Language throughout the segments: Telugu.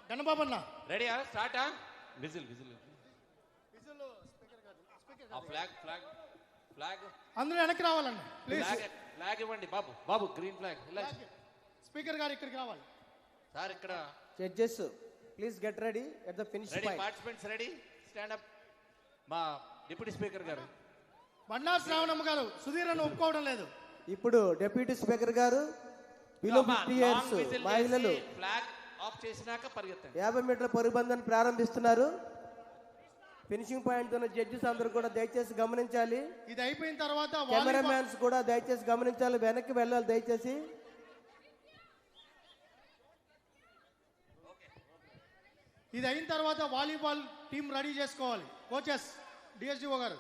గణబాబు అన్న రెడీయా స్టార్టా whistle whistle flag flag flag అందరూ వెనక్కి రావాలండి ప్లీజ్. ఫ్లాగ్ ఇవ్వండి బాబు బాబు గ్రీన్ ఫ్లాగ్ ఇలా స్పీకర్ గారు ఇక్కడికి రావాలి సార్. ఇక్కడ judges please get ready at the finish ready point. Participants ready stand up. మా డిప్యూటీ స్పీకర్ గారు బండారు శ్రావణమ్మ గారు సుధీర్ అని ఒప్పుకోవడం లేదు. ఇప్పుడు డిప్యూటీ స్పీకర్ గారు బిలో 50 ఇయర్స్ మహిళలు ఫ్లాగ్ ఆఫ్ చేసినాక పరిగెత్తండి. 50 మీటర్ల పరుగుబంధాన్ని ప్రారంభిస్తున్నారు. ఫినిషింగ్ పాయింట్ ఉన్న జడ్జెస్ అందరూ కూడా దయచేసి గమనించాలి. ఇది అయిపోయిన తర్వాత కెమెరామ్యాన్స్ కూడా దయచేసి గమనించాలి, వెనక్కి వెళ్ళాలి దయచేసి. ఇది అయిన తర్వాత వాలీబాల్ టీం రెడీ చేసుకోవాలి. కోచెస్ డిఎస్డిఓ గారు.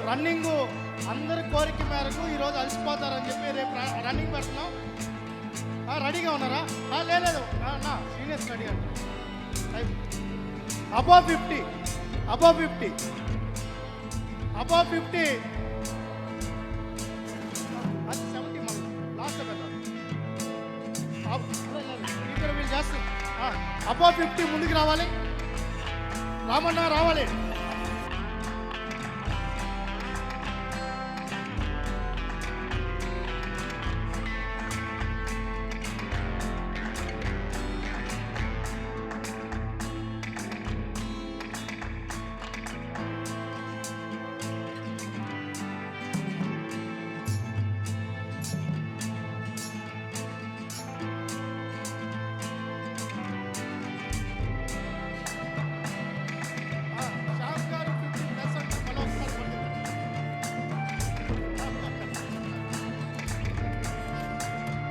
రన్నింగ్ అందరి కోరిక మేరకు ఈరోజు అలసిపోతారని చెప్పి రేపు రన్నింగ్ పెడుతున్నాం. రెడీగా ఉన్నారా? లేదు సీనియర్స్ రెడీ అంట. అబౌవ్ 50 అబౌవ్ 50 అబౌవ్ 50 అది 70 మళ్ళీ లాస్ట్ పెట్టాలి. ఇక్కడ వీళ్ళు చేస్తారు. అబౌవ్ 50 ముందుకు రావాలి. రామన్నా రావాలి.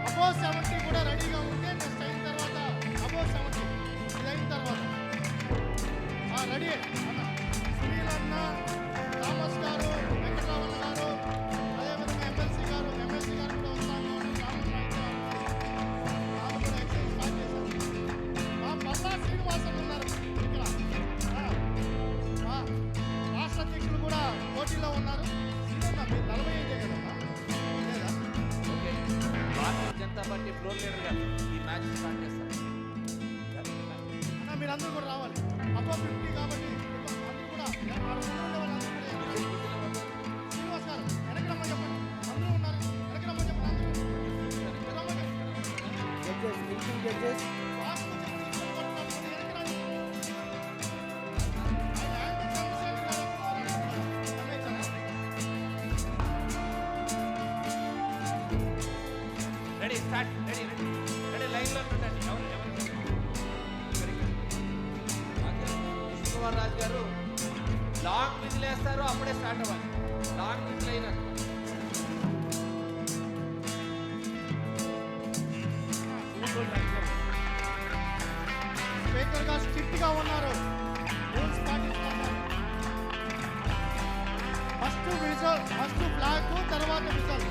అబౌవ్ 70 కూడా రెడీగా ఉంటే నెక్స్ట్ అయిన తర్వాత అబౌవ్ 70 ఇది అయిన తర్వాత రెడీ అన్న సునీల్ అన్న, థామస్ గారు, వెంకటరామన్న గారు, అదేవిధంగా ఎమ్మెల్సీ గారు కూడా వస్తాను. రామన్న కూడా ఎక్సైజ్ స్టార్ట్ చేశారు. మా పల్లా శ్రీనివాసన్ ఉన్నారు ఇక్కడ. రాష్ట్ర అధ్యక్షులు కూడా పోటీలో ఉన్నారు. మీరు 45 కదమ్మా లేదా? Bharatiya Janata party floor leader గారు ఈ మ్యాచ్ స్టార్ట్ చేస్తారు. మీరందరూ కూడా రావాలి. అబౌవ్ 50 కాబట్టి అందరూ కూడా శ్రీనివాస్ గారు వెనక్కి రమ్మని చెప్పండి. అందరూ ఉన్నారు, వెనక్కి రమ్మని చెప్పండి. Judges finishing judges ready start. Ready ready ready లైన్లో ఉండండి. కుమార్ రాజు గారు లాంగ్ విజిల్ వేస్తారు, అప్పుడే స్టార్ట్ అవ్వాలి. లాంగ్ విజిల్ అయినాక స్పీకర్ గారు స్ట్రిక్ట్ గా ఉన్నారు. రూల్స్ పాటిస్తున్నారు. ఫస్ట్ విజల్, ఫస్ట్ ఫ్లాగ్, తర్వాత విజల్.